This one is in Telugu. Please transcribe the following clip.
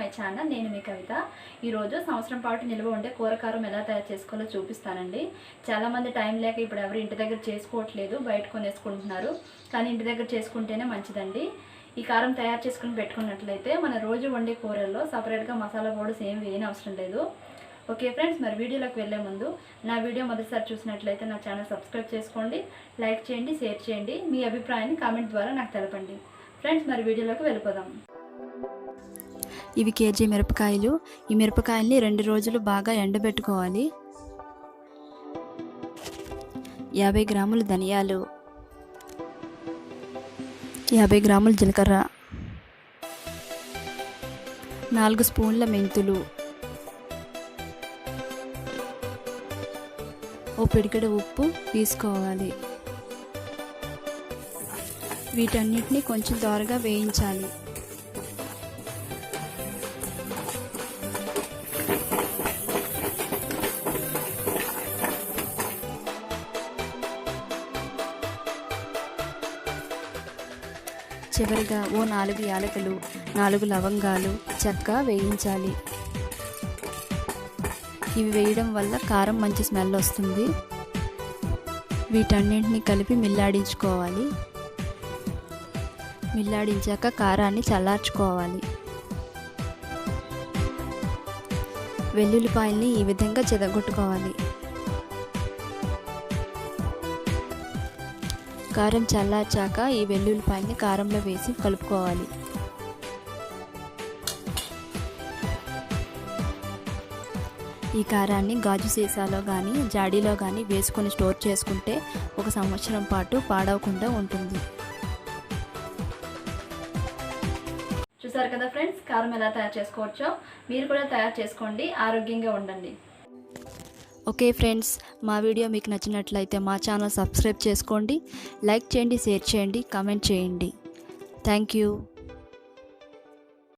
My channel. నేను మీ కవిత. ఈరోజు సంవత్సరం పాటు నిల్వ ఉండే కూరకారం ఎలా తయారు చేసుకోవాలో చూపిస్తానండి. చాలామంది టైం లేక ఇప్పుడు ఎవరు ఇంటి దగ్గర చేసుకోవట్లేదు, బయట కొనేసుకుంటున్నారు. కానీ ఇంటి దగ్గర చేసుకుంటేనే మంచిదండి. ఈ కారం తయారు చేసుకుని పెట్టుకున్నట్లయితే మన రోజు వండే కూరల్లో సపరేట్గా మసాలా పౌడర్స్ ఏం వేయని అవసరం లేదు. ఓకే ఫ్రెండ్స్, మరి వీడియోలోకి వెళ్ళే ముందు నా వీడియో మొదటిసారి చూసినట్లయితే నా ఛానల్ సబ్స్క్రైబ్ చేసుకోండి, లైక్ చేయండి, షేర్ చేయండి, మీ అభిప్రాయాన్ని కామెంట్ ద్వారా నాకు తెలపండి. ఫ్రెండ్స్, మరి వీడియోలోకి వెళ్ళిపోదాం. ఇవి కేజీ మిరపకాయలు. ఈ మిరపకాయల్ని 2 రోజులు బాగా ఎండబెట్టుకోవాలి. 50 గ్రాములు ధనియాలు, 50 గ్రాములు జీలకర్ర, 4 స్పూన్ల మెంతులు, ఓ పిడికెడు ఉప్పు తీసుకోవాలి. వీటన్నిటిని కొంచెం దోరగా వేయించాలి. చివరిగా ఓ 4 యాలకులు, 4 లవంగాలు చెక్క వేయించాలి. ఇవి వేయడం వల్ల కారం మంచి స్మెల్ వస్తుంది. వీటన్నింటిని కలిపి మిల్లాడించుకోవాలి. మిల్లాడించాక కారాన్ని చల్లార్చుకోవాలి. వెల్లుల్లిపాయల్ని ఈ విధంగా చెదగొట్టుకోవాలి. కారం చల్లార్చాక ఈ వెల్లుల్లిపాయల్ని కారంలో వేసి కలుపుకోవాలి. ఈ కారాన్ని గాజు సీసాలో కానీ జాడీలో కానీ వేసుకొని స్టోర్ చేసుకుంటే 1 సంవత్సరం పాటు పాడవకుండా ఉంటుంది. చూసారు కదా ఫ్రెండ్స్, కారం ఎలా తయారు చేసుకోవచ్చో మీరు కూడా తయారు చేసుకోండి, ఆరోగ్యంగా ఉండండి. ఓకే ఫ్రెండ్స్, మా వీడియో మీకు నచ్చినట్లయితే మా ఛానల్ సబ్స్క్రైబ్ చేసుకోండి, లైక్ చేయండి, షేర్ చేయండి, కామెంట్ చేయండి. Thank you.